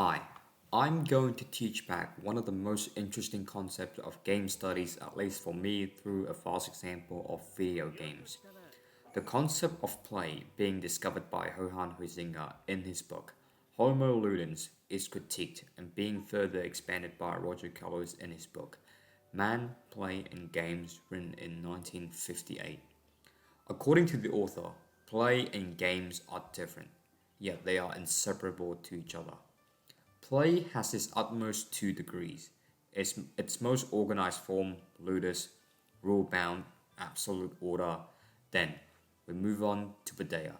Hi, I'm going to teach back one of the most interesting concepts of game studies, at least for me, through a false example of video games. The concept of play being discovered by Johann Huizinga in his book Homo Ludens is critiqued and being further expanded by Roger Caillois in his book Man, Play and Games, written in 1958. According to the author, play and games are different, yet they are inseparable to each other. Play has its utmost two degrees. Its most organized form, ludus, rule bound, absolute order. Then we move on to Vidya,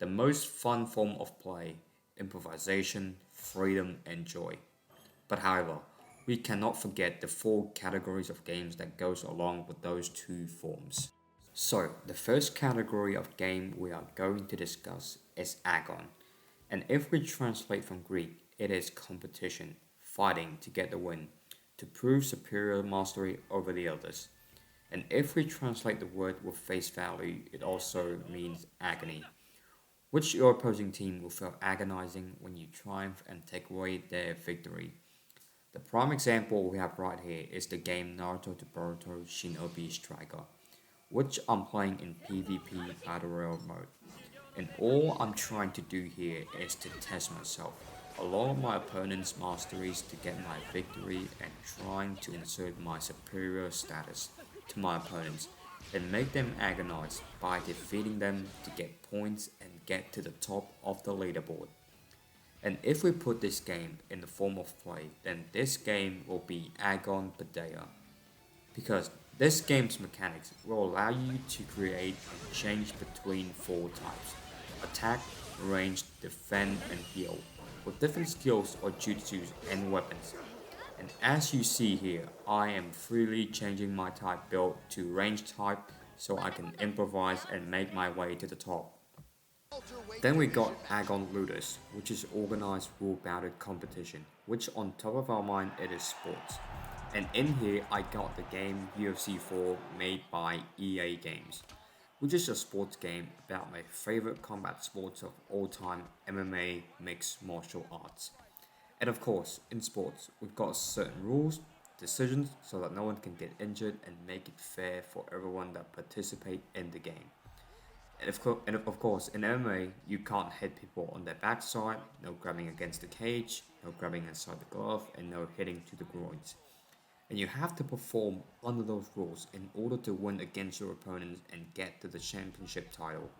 the most fun form of play, improvisation, freedom, and joy. But however, we cannot forget the four categories of games that goes along with those two forms. So, the first category of game we are going to discuss is agon. And if we translate from Greek, it is competition, fighting to get the win, to prove superior mastery over the others. And if we translate the word with face value, it also means agony, which your opposing team will feel agonizing when you triumph and take away their victory. The prime example we have right here is the game Naruto to Boruto Shinobi Striker, which I'm playing in PvP Battle Royale mode. And all I'm trying to do here is to test myself, along with my opponent's masteries to get my victory and trying to insert my superior status to my opponents and make them agonize by defeating them to get points and get to the top of the leaderboard. And if we put this game in the form of play, then this game will be Agon Padea, because this game's mechanics will allow you to create and change between four types: attack, range, defend, and heal, with different skills or jutsus and weapons. And as you see here, I am freely changing my type build to range type so I can improvise and make my way to the top. Then we got Agon Ludus, which is organized rule-bounded competition, which on top of our mind it is sports. And in here I got the game UFC 4 made by EA Games, which is a sports game about my favorite combat sports of all time, MMA, mixed martial arts. And of course, in sports, we've got certain rules, decisions, so that no one can get injured and make it fair for everyone that participate in the game. And of course, in MMA, you can't hit people on their backside, no grabbing against the cage, no grabbing inside the glove, and no hitting to the groins. And you have to perform under those rules in order to win against your opponents and get to the championship title.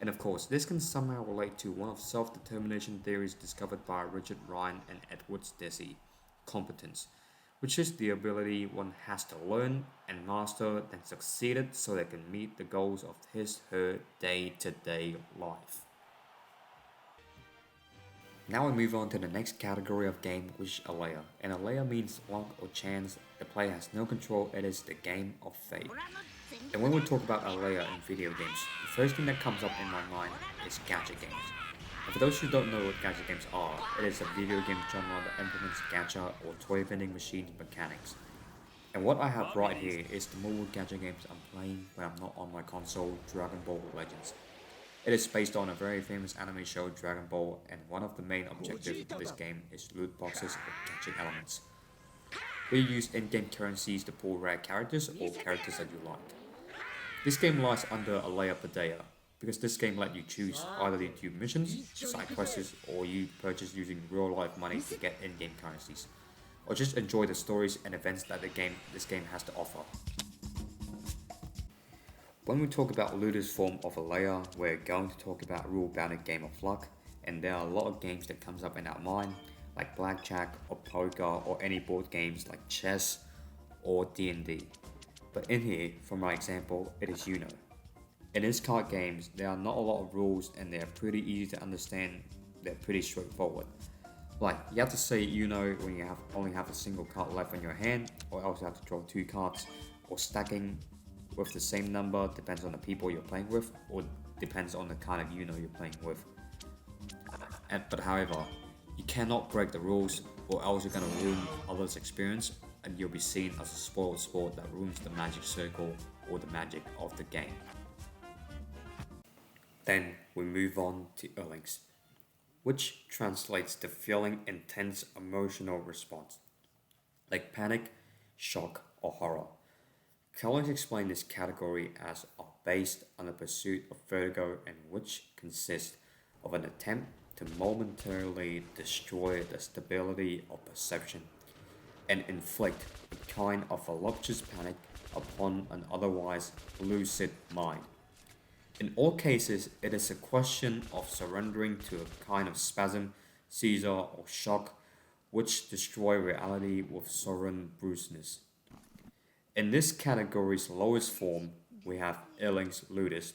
And of course, this can somehow relate to one of self-determination theories discovered by Richard Ryan and Edward Deci, competence, which is the ability one has to learn and master, then succeed it so they can meet the goals of his/her day-to-day life. Now we move on to the next category of game, which is Alea. And Alea means luck or chance. The player has no control, it is the game of fate. And when we talk about Alea in video games, the first thing that comes up in my mind is gacha games. And for those who don't know what gacha games are, it is a video game genre that implements gacha or toy vending machine mechanics. And what I have right here is the mobile gacha games I'm playing when I'm not on my console, Dragon Ball Legends. It is based on a very famous anime show, Dragon Ball, and one of the main objectives of this game is loot boxes with catching elements. We use in-game currencies to pull rare characters or characters that you like. This game lies under Alea Padea, because this game let you choose either you do missions, side quests, or you purchase using real-life money to get in-game currencies, or just enjoy the stories and events that this game has to offer. When we talk about Ludo's form of Alea, we're going to talk about rule-bounded game of luck, and there are a lot of games that comes up in our mind, like blackjack or poker or any board games like chess or D&D. But in here, for my example, it is Uno. In these card games, there are not a lot of rules and they are pretty easy to understand, they're pretty straightforward. Like, you have to say Uno when you only have a single card left in your hand, or else you have to draw two cards, or stacking with the same number depends on the people you're playing with, or depends on the kind of Uno you're playing with. But however, you cannot break the rules, or else you're gonna ruin others' experience, and you'll be seen as a spoiled sport that ruins the magic circle or the magic of the game. Then we move on to Erlings, which translates to feeling intense emotional response, like panic, shock, or horror. Collins explained this category as are based on the pursuit of vertigo and which consists of an attempt to momentarily destroy the stability of perception and inflict a kind of voluptuous panic upon an otherwise lucid mind. In all cases, it is a question of surrendering to a kind of spasm, seizure, or shock which destroy reality with sudden brusqueness. In this category's lowest form, we have Erling's ludus,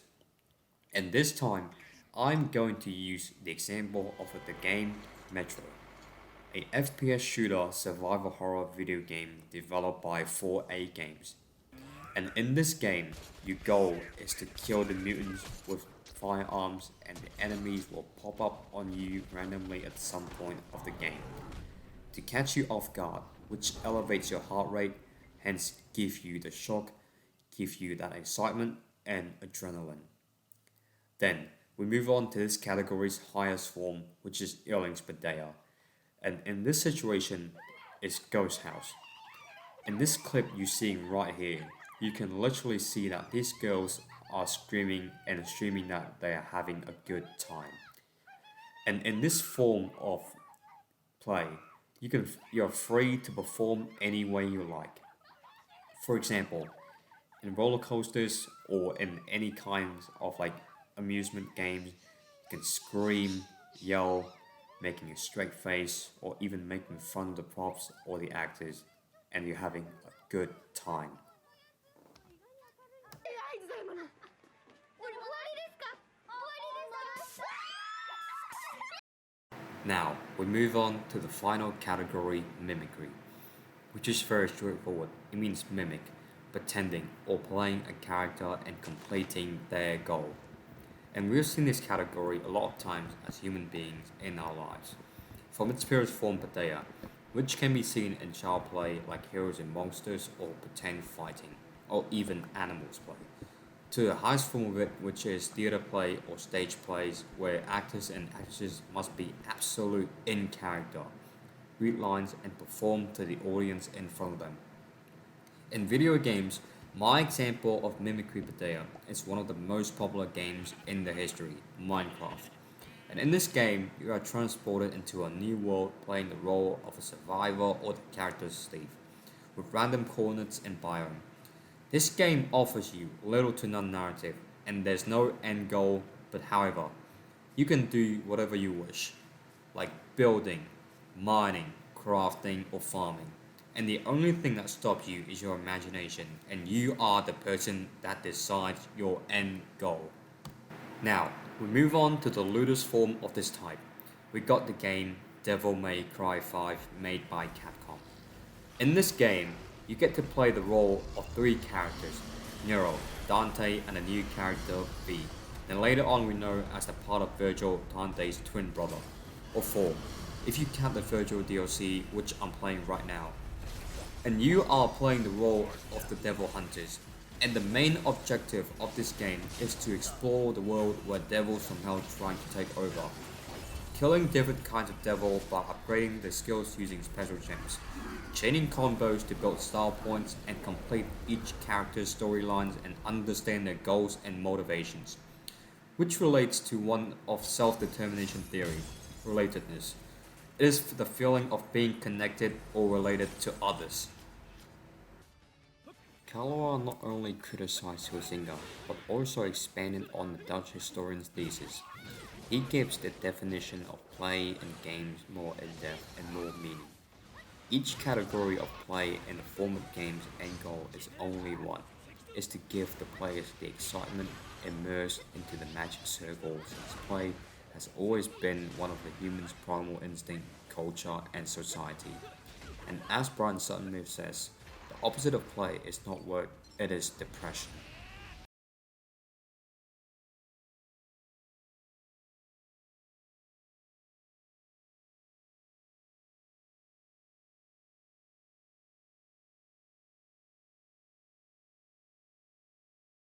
and this time I'm going to use the example of the game Metro, a FPS shooter survival horror video game developed by 4A Games. And in this game, your goal is to kill the mutants with firearms and the enemies will pop up on you randomly at some point of the game to catch you off guard, which elevates your heart rate, hence give you the shock, give you that excitement and adrenaline. Then we move on to this category's highest form, which is Erling's Padea. And in this situation, it's Ghost House. In this clip you're seeing right here, you can literally see that these girls are screaming and streaming that they are having a good time. And in this form of play, you're free to perform any way you like. For example, in roller coasters or in any kinds of like amusement games, you can scream, yell, making a straight face, or even making fun of the props or the actors, and you're having a good time. Now, we move on to the final category, mimicry, which is very straightforward. It means mimic, pretending, or playing a character and completing their goal. And we've seen this category a lot of times as human beings in our lives. From its purest form, Padea, which can be seen in child play like Heroes and Monsters or pretend fighting, or even animals play, to the highest form of it, which is theatre play or stage plays, where actors and actresses must be absolute in character, read lines, and perform to the audience in front of them. In video games, my example of mimicry Padea is one of the most popular games in the history, Minecraft. And in this game, you are transported into a new world playing the role of a survivor or the character's Steve, with random coordinates and biome. This game offers you little to none narrative, and there's no end goal, but however, you can do whatever you wish, like building, mining, crafting, or farming. And the only thing that stops you is your imagination, and you are the person that decides your end goal. Now, we move on to the ludus form of this type. We got the game Devil May Cry 5 made by Capcom. In this game, you get to play the role of three characters, Nero, Dante, and a new character, V. Then later on we know as the part of Virgil, Dante's twin brother, or 4, if you count the Virgil DLC, which I'm playing right now. And you are playing the role of the Devil Hunters. And the main objective of this game is to explore the world where devils from hell trying to take over, killing different kinds of devil by upgrading their skills using special gems, chaining combos to build style points and complete each character's storylines and understand their goals and motivations, which relates to one of self-determination theory, relatedness. It is the feeling of being connected or related to others. Caillois not only criticized Huizinga, but also expanded on the Dutch historian's thesis. He gives the definition of play in games more in-depth and more meaning. Each category of play in the form of game's end goal is only one, is to give the players the excitement immersed into the magic circle since play has always been one of the human's primal instinct, culture, and society. And as Brian Sutton says, the opposite of play is not work, it is depression.